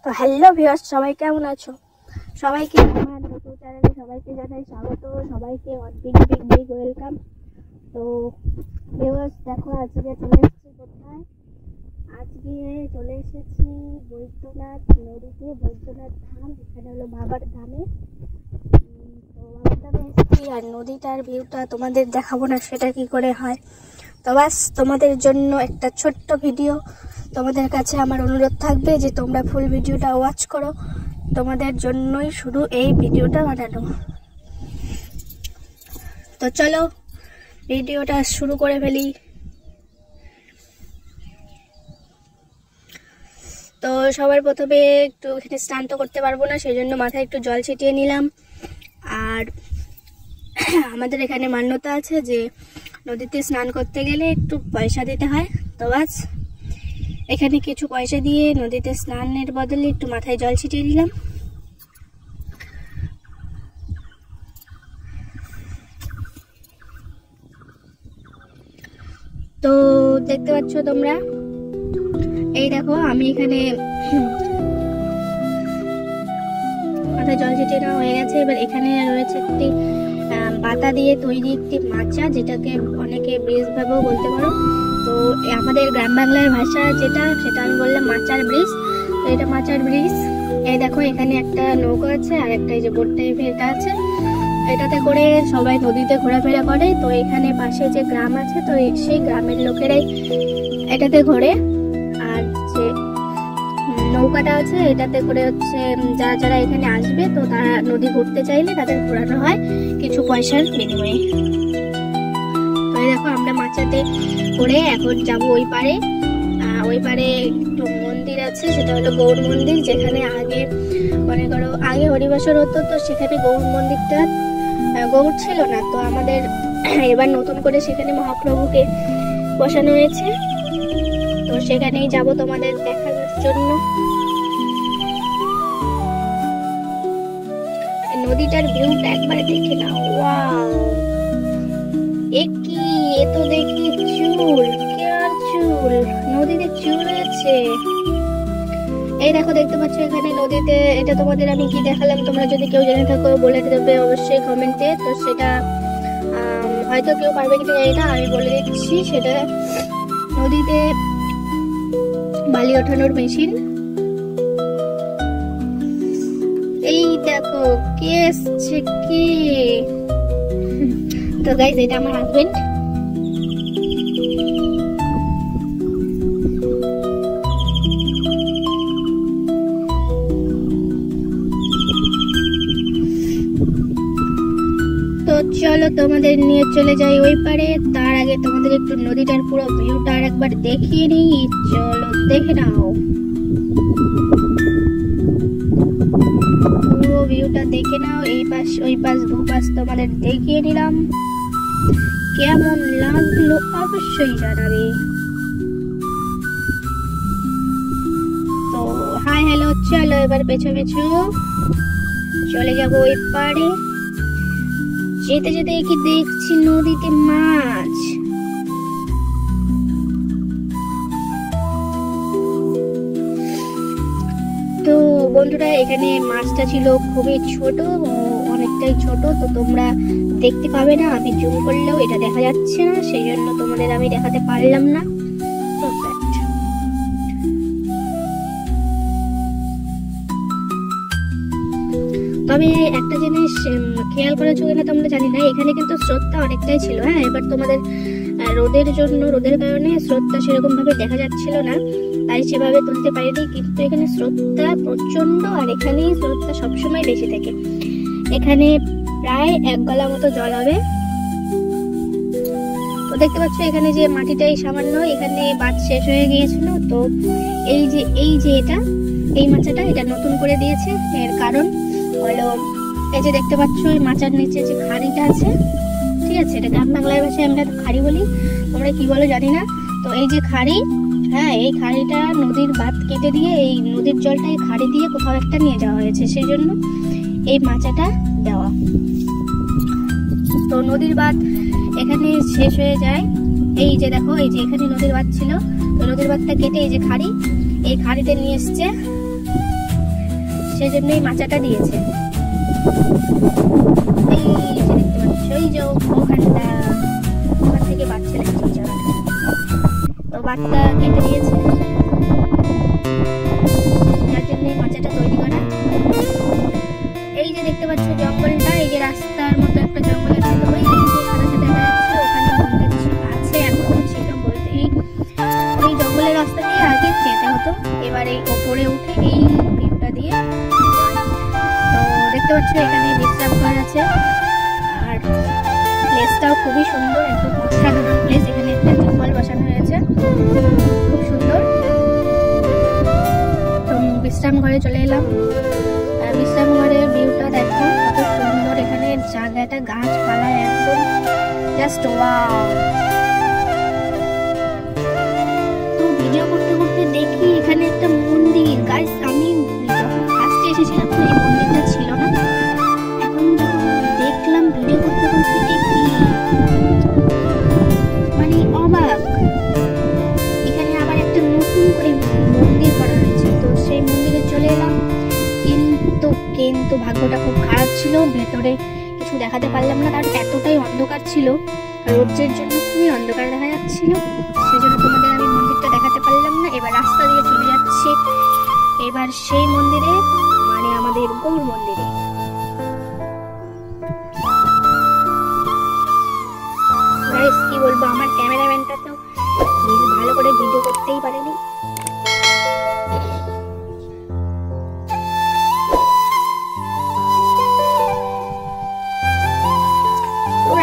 তো hello viewers, সবাই কেমন আছো? সবাইকে আমার নতুন চ্যানেলে সবাইকে জানাই স্বাগত, সবাইকে বিগ বিগ বিগ ওয়েলকাম। তো ভিউয়ার্স দেখো, আজকে চলে এসেছি কোথায়? আজকে চলে এসেছি বৈদ্যনাথ নদীতে, বৈদ্যনাথ ধাম। এখানে হলো বাবার ধামে। তো বাবার ধামে এসেছি, আর নদীটার ভিউটা তোমাদের দেখাবো না সেটা কি করে হয়। তো বাস তোমাদের জন্য একটা ছোট্ট ভিডিও। তোমাদের কাছে আমার অনুরোধ থাকবে যে তোমরা ফুল ভিডিওটা ওয়াচ করো, তোমাদের জন্যই শুধু এই ভিডিওটা বানানো। তো চলো ভিডিওটা শুরু করে ফেলি। তো সবার প্রথমে একটু এখানে স্নান তো করতে পারবো না, সেই জন্য মাথায় একটু জল ছিটিয়ে নিলাম। আর আমাদের এখানে মান্যতা আছে যে নদীতে স্নান করতে গেলে একটু পয়সা দিতে হয়। তো বাস এখানে কিছু পয়সা দিয়ে নদীতে স্নানের বদলে একটু মাথায় জল ছিটিয়ে দিলাম। তো দেখতে পাচ্ছ তোমরা, এই দেখো আমি এখানে মাথায় জল ছিটিয়ে নেওয়া হয়ে গেছে। এবার এখানে রয়েছে একটি পাতা দিয়ে তৈরি একটি মাচা, যেটাকে অনেকে ব্রিজ ভাবেও বলতে পারো। তো আমাদের গ্রাম বাংলার ভাষা যেটা, সেটা আমি বললাম মাচার ব্রিজ। তো এটা মাচার ব্রিজ। এই দেখো এখানে একটা নৌকা আছে, আর একটা এই যে বোট টাইপের এটা আছে। এটাতে করে সবাই নদীতে ঘোরাফেরা করে। তো এখানে পাশে যে গ্রাম আছে, তো সেই গ্রামের লোকেরাই এটাতে ঘোরে। আর যে নৌকাটা আছে, এটাতে করে হচ্ছে যারা যারা এখানে আসবে, তো তারা নদী ঘুরতে চাইলে তাদের ঘোরানো হয় কিছু পয়সার বিনিময়ে। তো এই দেখো আমরা মাচাতে করে এখন যাব ওই পারে। ওই পারে একটু মন্দির আছে, সেটা হলো গৌর মন্দির, যেখানে আগে মনে করো আগে হরিবাসর হতো। তো সেখানে গৌর মন্দিরটা গৌর ছিল না, তো আমাদের এবার নতুন করে সেখানে মহাপ্রভুকে বসানো হয়েছে। তো সেখানেই যাব তোমাদের দেখানোর জন্য। নদীটার ভিউটা একবার দেখে নাও। ওয়াও, এ কি, এ তো দেখি চুল, কে আর চুল, নদীতে চুল আছে। এই দেখো দেখতে পাচ্ছ এখানে নদীতে, এটা তোমাদের আমি কি দেখালাম, তোমরা যদি কেউ জেনে থাকো বলে দেবে অবশ্যই কমেন্টে। তো সেটা হয়তো কেউ পারবে কিনা জানি না, আমি বলে দিচ্ছি। সেটা নদীতে বালি ওঠানোর মেশিন। এই দেখো কে এসছে, কে? তো গাইস, এটা আমার হাজবেন্ড। তো চলো তোমাদের নিয়ে চলে যাই ওই পারে। তার আগে তোমাদের একটু নদীটার পুরো ভিউটা আর একবার দেখিয়ে নিই। চলো দেখে নাও, পুরো ভিউটা দেখে নাও। এই পাশ ওই পাশ দুপাশ তোমাদের দেখিয়ে নিলাম। কেমন লাগলো অবশ্যই জানাবে। তো হাই হ্যালো, চলো এবার পেছু পেছু চলে যাব ওই পারে। যেতে যেতে কি দেখছি নদীতে মাছ। তো বন্ধুরা, এখানে মাছটা ছিল খুবই ছোট, অনেকটাই ছোট। তো তোমরা দেখতে পাবে না, আমি জুম করলেও এটা দেখা যাচ্ছে না, সেই জন্য তোমাদের আমি দেখাতে পারলাম না। তবে একটা জিনিস খেয়াল করেছো কিনা তোমরা জানি না, এখানে কিন্তু স্রোতটা অনেকটাই ছিল। হ্যাঁ, এবার তোমাদের রোদের কারণে স্রোতটা সেরকম ভাবে দেখা যাচ্ছিল না, তাই সেভাবে তুলতে পারিনি। কিন্তু এখানে স্রোতটা প্রচন্ড, আর এখানে স্রোতটা সবসময় বেশি থাকে। এখানে প্রায় 1 গলা মতো জল হবে। তো দেখতে পাচ্ছ এখানে যে মাটিটাই সামান্য, এখানে বাঁধ শেষ হয়ে গিয়েছিল। তো এই যে এই মাচাটা এটা নতুন করে দিয়েছে। এর কারণ হলো এই যে দেখতে পাচ্ছ এই মাচার নিচে যে খাড়িটা আছে, ঠিক আছে, এটা গ্রাম বাংলার ভাষায় আমরা খাড়ি বলি, তোমরা কি বলো জানি না। তো এই যে খাড়ি, হ্যাঁ, এই খাড়িটা নদীর বাঁধ কেটে দিয়ে এই নদীর জলটা এই খাড়ি দিয়ে কোথাও একটা নিয়ে যাওয়া হয়েছে, সেই জন্য এই মাচাটা দেওয়া। তো নদীর বাঁধ এখানে শেষ হয়ে যায়। এই যে দেখো, এই যে এখানে নদীর বাঁধ ছিল, তো নদীর বাঁধটা কেটে এই যে খাড়ি, এই খাড়িতে নিয়ে এসছে। সেজন্যই মাচাটা দিয়েছে। এই যে দেখতে পাচ্ছ, এই যে ওখানটা, ওখান থেকে বাচ্চা লাগছে এই জায়গাটা, তো বাচ্চা কেটে দিয়েছে, যার জন্য মাচাটা তৈরি করা। এই যে দেখতে পাচ্ছ জঙ্গলটা, এই যে রাস্তার মতো একটা জঙ্গল আছে, তো ওই যে সাদা সাদা দেখা যাচ্ছে ওখানে মন্দির আছে, এখন ছিল বলতে এই জঙ্গলের রাস্তা দিয়ে আগে যেতে হতো, এবার এই ওপরে উঠে এই ভিউটা দিয়ে। তো দেখতে পাচ্ছ এখানে বিশ্রাম ঘর আছে, আর প্লেসটাও খুবই সুন্দর, একদম অসাধারণ প্লেস। এখানে একটা টিউবওয়েল বসানো হয়েছে, খুব সুন্দর। তো বিশ্রাম ঘরে চলে এলাম, বিশ্রাম ঘরের ভিউটা দেখো কত সুন্দর, এখানে জায়গাটা গাছপালা একদম জাস্ট ওয়াও। তো ভিডিও করতে করতে দেখি এখানে একটা মন্দির। গাইস, আমি যখন ফার্স্টে এসেছিলাম তো এই মন্দিরটা ছিল না, এখন যখন দেখলাম ভিডিও করতে করতে দেখি মানে অবাক, এখানে আবার একটা নতুন করে মন্দির করা হয়েছে। তো সেই মন্দিরে চলে এলাম, কিন্তু ভাগ্যটা খুব খারাপ ছিল, ভেতরে কিছু দেখাতে পারলাম না, কারণ এতটাই অন্ধকার ছিল, রোদের জন্য খুবই অন্ধকার দেখা যাচ্ছিল, সেজন্য তোমাদের আমি মন্দিরটা দেখাতে পারলাম না। এবার রাস্তা দিয়ে চলে যাচ্ছি এবার সেই মন্দিরে, মানে আমাদের গৌর মন্দিরে। গাইস, কি বলবো, আমার ক্যামেরাম্যানটা তো ভালো করে ভিডিও করতেই পারেনি।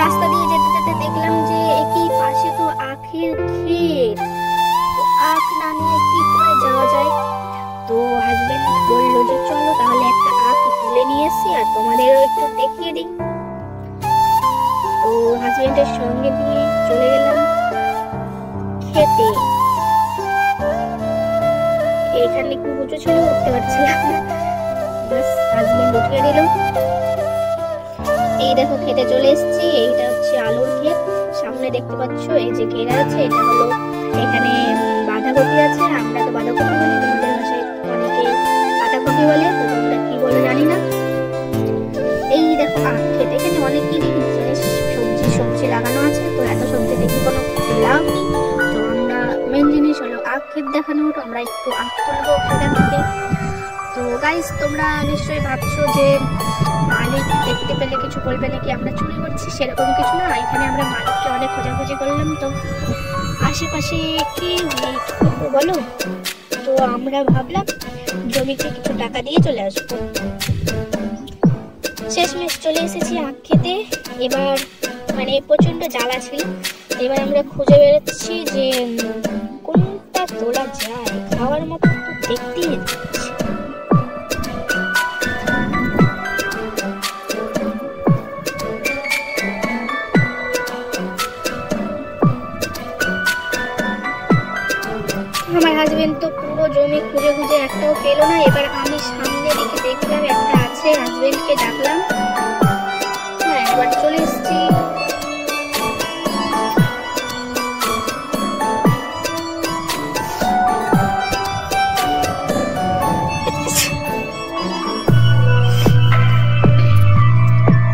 রাস্তা দিয়ে যেতে যেতে দেখলাম যে একই পাশে তো আখের ক্ষেত, আখ না নিয়ে কি করে যাওয়া যায়। তো হাজবেন্ড বললো যে চলো তাহলে একটা আখ তুলে নিয়ে এসি আর তোমাদেরও একটু দেখিয়ে দিই। তো হাজবেন্ডের সঙ্গে নিয়ে চলে গেলাম খেতে। এখানে একটু উঁচু ছিল, উঠতে পারছিলাম না, বাস হাজবেন্ড উঠিয়ে দিল। এই দেখো খেতে চলে এসেছি, এইটা হচ্ছে আলুর ক্ষেত, সামনে দেখতে পাচ্ছ এই যে ঘেরা আছে, এটা হলো এখানে বাঁধাকপি আছে, আমরা তো বাঁধাকপি বলি, তোমাদের ভাষায় অনেকে পাতাকপি বলে, তো তোমরা কি বলে জানি না। এই দেখো আখ ক্ষেত, এখানে অনেকেরই জিনিস সবজি লাগানো আছে, তো এত সবজি দেখি কোনো লাভ নেই, তো আমরা মেন জিনিস হলো আখ ক্ষেত দেখানো হতো, আমরা একটু আখ তুলবো সেখান থেকে। তো গাইস, তোমরা নিশ্চয়ই ভাবছো যে মালিক দেখতে পেলে কিছু বলবে নাকি আমরা চুরি করছি, সেরকম কিছু না। এখানে আমরা মালিককে অনেক খোঁজাখুঁজি করলাম, তো আশেপাশে কি করবো বলো, তো আমরা ভাবলাম জমিতে কিছু টাকা দিয়ে চলে আসবো। শেষমেশ চলে এসেছি আখ খেতে। এবার মানে প্রচন্ড জ্বালা ছিল, এবার আমরা খুঁজে বেরোচ্ছি যে কোনটা তোলা যায়, খাওয়ার মতো দেখতেই যাচ্ছে। আমার হাজবেন্ড তো পুরো জমি খুঁজে খুঁজে একটাও পেলো না। এবার আমি সামনে দিকে দেখলাম একটা আছে, হাজবেন্ডকে ডাকলাম, হ্যাঁ এবার চলে এসেছি।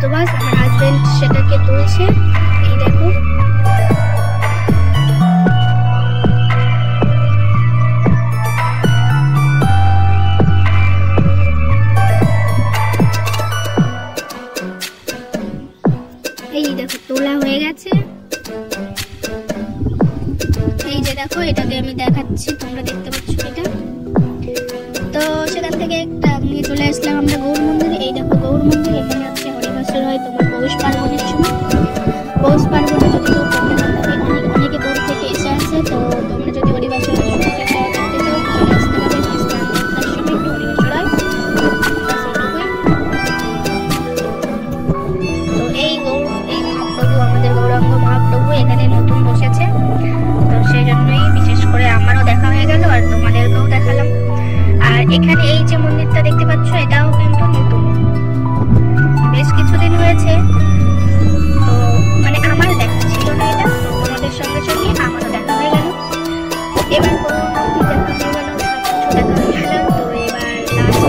তো বাস আমার হাজবেন্ড সেটাকে তুলছে, এই দেখো। এই দেখো তোলা হয়ে গেছে, এই যে দেখো এটাকে আমি দেখাচ্ছি, তোমরা দেখতে পাচ্ছ এটা। তো সেখান থেকে একটা নিয়ে চলে আসলাম আমরা গৌর মন্দিরে। এই দেখো গৌর মন্দির, এখানে হচ্ছে হরিবাসর হয় তোমার পৌষ পার্বণের সময়। পৌষ পার্বণে যদি কেউ করতে না থাকে, অনেকে দূর থেকে এসে আসে, তো তোমরা যদি হরিবাসর দেখতে চাও চলে আসতে পারবে। পৌষ পার্বণের সময় একটু হরিবাসর হয়, তো এই মহাপ্রভু, আমাদের গৌরাঙ্গ মহাপ্রভু এখানে নতুন বসেছে, তো সেই জন্যই বিশেষ করে আমারও দেখা হয়ে গেল আর তোমাদেরকেও দেখালাম। আর এখানে এই যে মন্দিরটা দেখতে পাচ্ছ, এটাও কিন্তু নতুন, বেশ কিছুদিন হয়েছে, তো মানে আমার দেখা ছিল না এটা, তোমাদের সঙ্গে সঙ্গে আমারও দেখা হয়ে গেল। এবার কোনো মন্দির দেখা হয়ে গেল, সব কিছু দেখা হয়ে গেল। তো এবার লাস্ট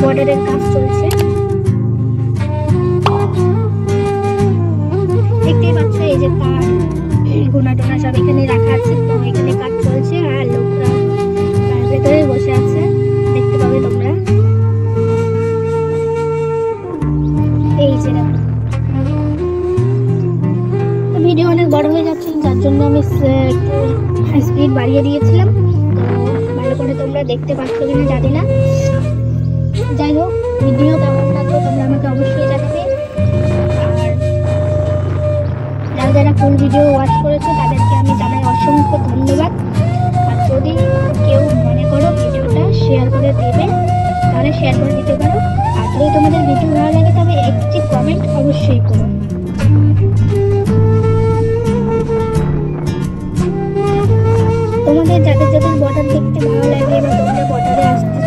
বর্ডারের কাজ চলছে। দেখতেই পাচ্ছ এই যে কাঠ গোনা টোনা সব এখানে রাখা আছে, তো এখানে কাজ চলছে আর লোকরা তার ভেতরে বসে আছে, দেখতে পাবে তোমরা। এই যে ভিডিও অনেক বড় হয়ে যাচ্ছে, যার জন্য আমি একটু স্পিড বাড়িয়ে দিয়েছিলাম, তো ভালো করে তোমরা দেখতে পাচ্ছ কিনা জানি না। যাই হোক, ভিডিও কেমন লাগলো তোমরা আমাকে অবশ্যই জানাবে। আর যারা ফুল ভিডিও ওয়াচ করেছো তাদেরকে আমি জানাই অসংখ্য ধন্যবাদ। আর যদি কেউ মনে করো ভিডিওটা শেয়ার করে দেবে তাহলে শেয়ার করে দিতে পারো। আর যদি তোমাদের ভিডিও ভালো লাগে তবে একটি কমেন্ট অবশ্যই করো। তোমাদের যাদের যাদের বর্ডার দেখতে ভালো লাগে বা তোমরা বর্ডারে আসতে